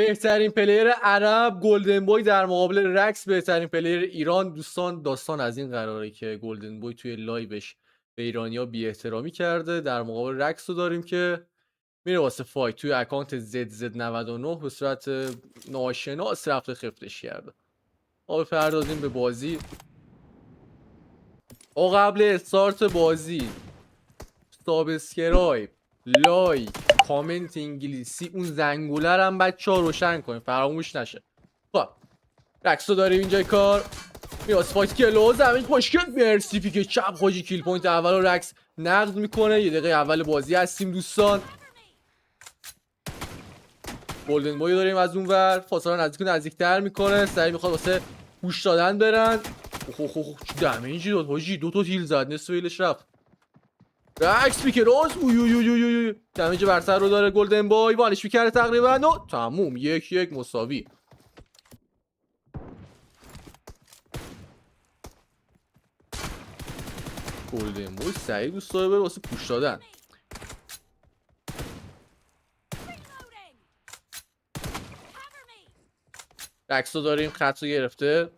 بهترین پلیر عرب گلدن بوی در مقابل رکس بهترین پلیر ایران. دوستان داستان از این قراره که گلدن بوی توی لایوش به ایرانیا بی احترامی کرده، در مقابل رکس رو داریم که میره واسه فایت توی اکانت ZZ99 به صورت ناشناس رفته خفتش کرده. ما بپردازیم به بازی. و قبل استارت بازی سابسکرایب، لایک، کامنت انگلیسی، اون زنگوله رو هم بچه ها روشن کنیم فراموش نشه. خب رکس رو داریم اینجای کار میراس فایت کلو زمین مشکل مرسی پیک چپ خوجی کیل پوینت اول رو رکس نقد میکنه. یه دقیقه اول بازی هستیم دوستان. گلدن بوی داریم از اون ور فاصله نزدیکتر میکنه، سریع میخواد واسه پوش دادن برن. چه دمیجی داد حاجی، 2 تا هیل زد نصف هیلش رفت. رکس پیک روز اوی دمیج برتر رو داره گلدن بوی، وانش میکرده تقریبا و تموم 1-1 مساوی. گلدن بوی سریع دوست داره بره واسه پوش دادن. رکس رو داریم خط رو گرفته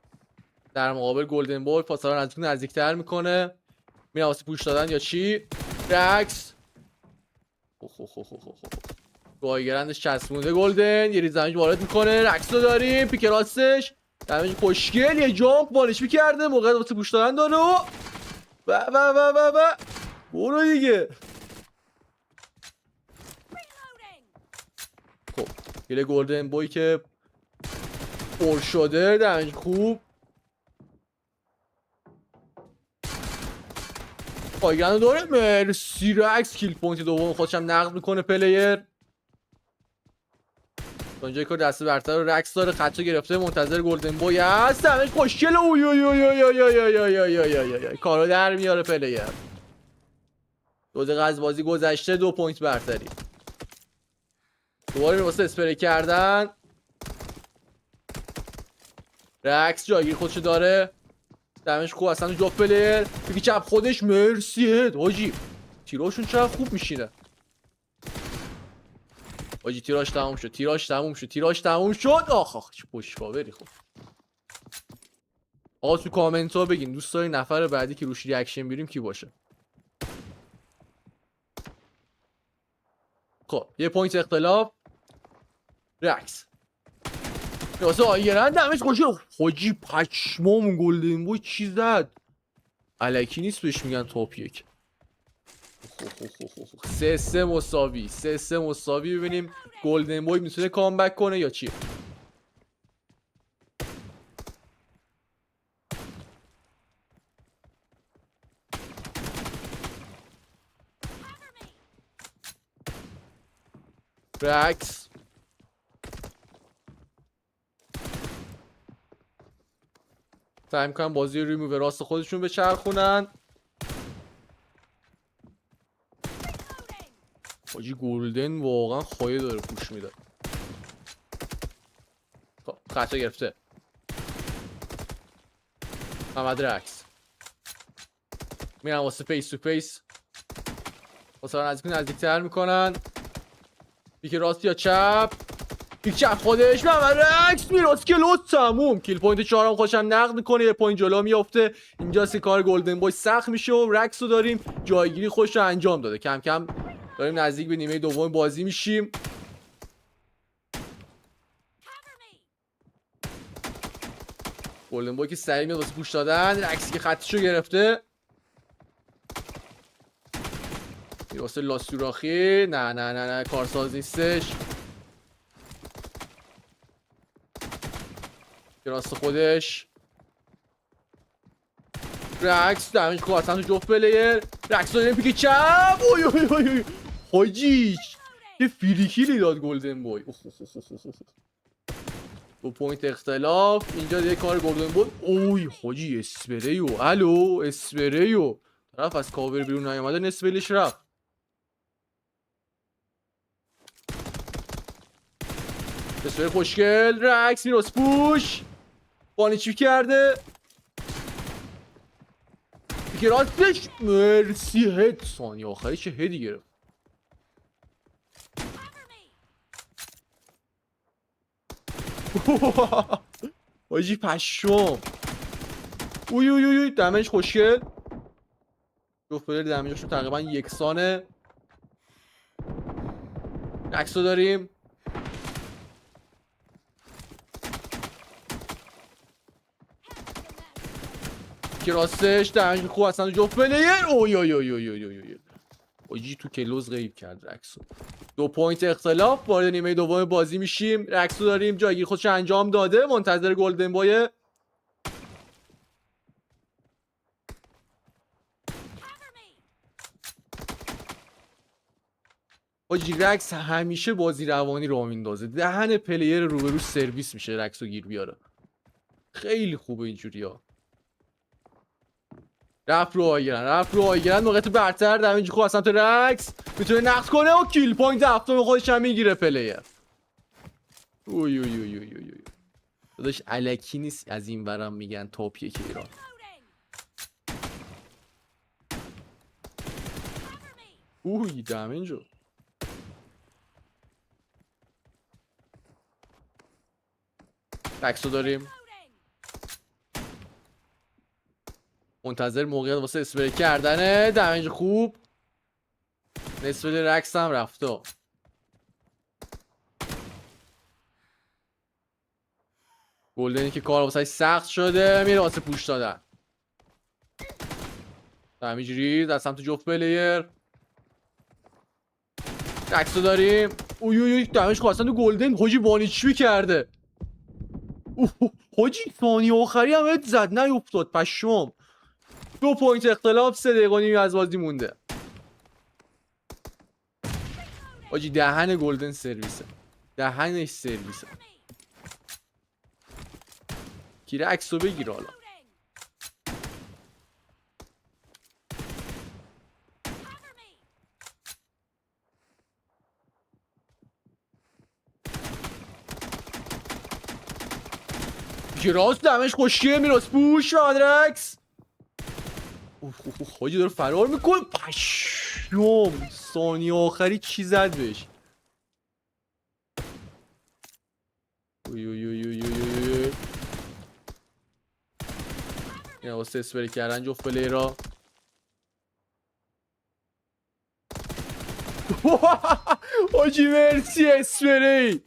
در مقابل گلدن بوی، فاصله نزدیکتر میکنه میره واسه پوش دادن یا چی. رکس بایگرندش چسبونده گلدن، یه ریز دمیج وارد میکنه. رکس رو داریم پیک راستش دمیج خوشگل، یه جامپ بالش میکرده موقع واسه پوش دادن داره و برو دیگه. خب گله گلدن بوی که پر شده دمیج خوب. بایگرند داره مرسی. رکس کیل پوینت دوم خودش هم نقد میکنه پلیر. اونجا کار دست برتر رو رکس داره، خطو گرفته منتظر گلدن بوی هست. دمیج خوشگل کارو در میاره پلیر. 2 دقیقه از بازی گذشته 2 پوینت برتری. دوباره واسه اسپری کردن. رکس جایگیر خودشو داره دمیج خوب اصلا جفت پلیر دیگه چپ خودش مرسی هد حاجی تیراشون چقدر خوب میشینه حاجی. تیراش تموم شد آخ چه پشتکاوری. خب آقا تو کامنت ها بگین دوست دارین نفر بعدی که روش ریاکشن بیاریم کی باشه. خب یه پوینت اختلاف. رکس واسه آیرن دمیج خوشگل حاجی پشمام گلدن بوی چی زد الکی نیست بهش میگن تاپ 1. 3-3 مساوی. ببینیم گلدن بوی میتونه کامبک کنه یا چی. رکس سعی میکنن بازی روی موو راست خودشون بچرخونن. حاجی گلدن واقعا خواهی داره پوش میده. خب خطا گرفته محمد رکس میرن واسه فیس تو فیس واسه نزدیکتر میکنن. پیک راست یا چپ پیک چپ خودش محمد رکس میراست کلوت تموم. کیل پوینت 4 خوشم نقد میکنه یه پوینت جلو میافته. اینجاست کار گلدن بوی سخت میشه و رکس رو داریم جایگیری خوش رو انجام داده. کم کم داریم نزدیک به نیمه دوم بازی میشیم. گلدن بوی که سریع میاد واسه پوش دادن. رکسی که خطشو گرفته واسه لاسوراخی نه کارساز نیستش. راست خودش رکس دمیج خوب اصلا تو جفت پلیر. رکس داریم پیک چپ حاجی چه فریکیلی داد گلدن بوی. 2 پوینت اختلاف اینجا دیگه کار گلدن بوی. اوی حاجی اسپریو الو اسپریو طرف از کاور بیرون نیامده نصف ویلش رفت. اسپری خوشگل. رکس میراس پوش بانی چی کرده دیگه راستش مرسی هد ثانیه آخری چه هدی گرفت. حاجی پشم. اوی اوی اوی دمیج خوشگل. جفت پلیر دمیجشون تقریبا یکسانه. عکسو داریم. که راستش دمیج خوب هستن جفت پلیر. اوی اوی اوی اوی اوی اوی. حاجی تو کلوز غیب کرد رکسو. 2 پوینت اختلاف. وارد نیمه دوم بازی میشیم. رکسو داریم جایگیر خودش انجام داده. منتظر گلدن بوی. حاجی رکس همیشه بازی روانی رو میندازه. دهن پلیر روبرو سرویس میشه رکسو گیر بیاره. خیلی خوبه اینجوریا. رفت رو آیگرن موقعیت برتر دمیج خوب از سمت رکس میتونه نقص کنه و کیل پوینت هفتم خودش هم میگیره پلیر. اوی اوی اوی اوی اوی. داداش الکی نیست از این ورم میگن تاپ یک ایران. اوی دمیجو. رکسو داریم. منتظر موقعیت واسه اسپری کردنه. دمیج خوب. نصف رکس هم رفته. گلدنی که کار واسه سخت شده میره واسه پوش دادن. دمیج ریز از سمت جفت پلیر. رکسو داریم. اوی اوی دمیج خواستن تو گلدن. حاجی وانیچی کرده. حاجی ثانیه آخری هم زد نیافتاد پشمام. 2 پوینت اختلاف. 3 دقیقه و نیم از بازی مونده. حاجی دهن گلدن سرویسه. دهنش سرویسه. کی رکسو بگیر حالا. راست دمش خوشیه میراست پوش رکس. حاجی داره فرار میکنه پشم. ثانیه آخری چی زد بهش. اوی اوی اوی اوی اوی. اینا واسه اسپری کردن جفت پلیرها. حاجی مرسی اسپری.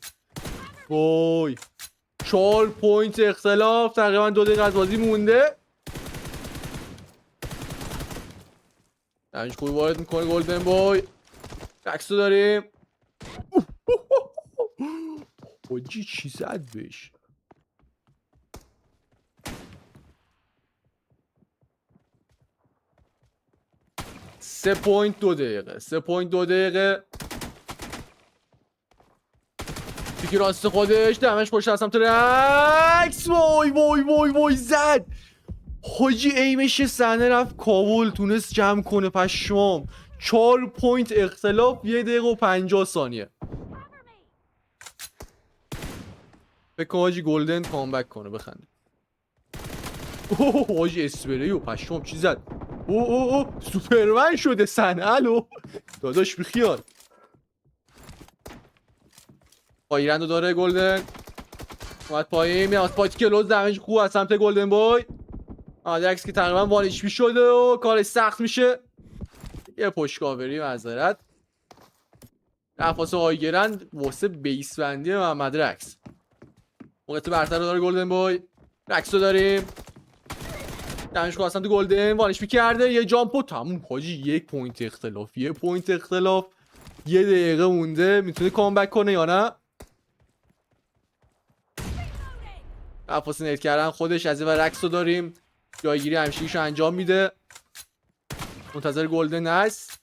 وای 4 پوینت اختلاف. تقریبا 2 دقیقه از بازی مونده. دمیج خوبی وارد میکنه گلدن بوی. رکسو داریم. حاجی چی زد بهش. سه پوینت 2 دقیقه. 3 پوینت 2 دقیقه. تیکی راست خودش. دمش پشت از سمت رکس. وای وای وای وای زد. حاجی ایمش صحنه رفت کابل. تونست جمع کنه پشمام. 4 پوینت اختلاف. 1 دقیقه و 50 ثانیه. فکر کنم حاجی گلدن کامبک کنه. بخند. اوه حاجی اسپری و پشمام چی زد. اوه سوپرمن شده صحنه. الو داداش بیخیال. پایرندو داره گلدن. اومد پایین میاد پایت کلوز. دمیج خوب از سمت گلدن بوی. رکس که تقریبا وانیش پی شده و کارش سخت میشه. یه پشتکاوری معذرت. رفت آیگرند واسه بیس بندی محمد رکس. موقعیت برتر رو داره گلدن بوی. رکسو داریم. دمیج خوب از سمت گلدن. وانیش پی کرده. یه جامپ و تموم. حاجی 1 پوینت اختلاف. 1 پوینت اختلاف. 1 دقیقه مونده. میتونه کامبک کنه یا نه. رفت نیت کردن خودش. از این ور رکسو داریم. جایگیری همیشگیشو انجام میده. منتظر گلدن هست.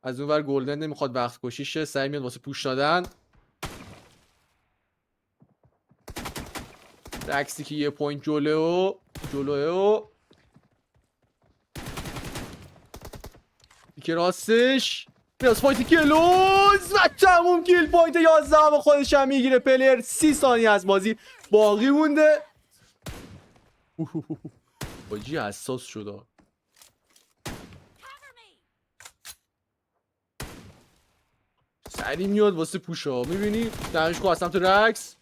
از اون ور گلدن نمیخواد وقت کشیشه. سعی میاد واسه پوش دادن. رکسی که 1 پوینت جلوه که راستش میاد فایت کلوز و تموم. کیل پوینت 11 خودش هم میگیره پلیر. 30 ثانیه از بازی باقی مونده. حاجی حساس شده. سری میاد واسه پوشا. میبینی دمش خواستم از سمت رکس.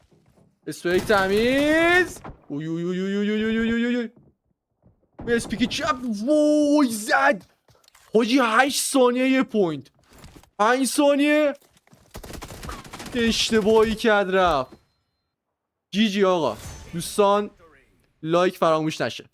اسپری تمیز. اوی اوی اوی اوی اوی اوی اوی اوی. اسپیک چپ. وای زد حاجی. 8 ثانیه یه پوینت. 5 ثانیه اشتباهی کرد رفت. جی جی آقا. دوستان لایک فراموش نشه.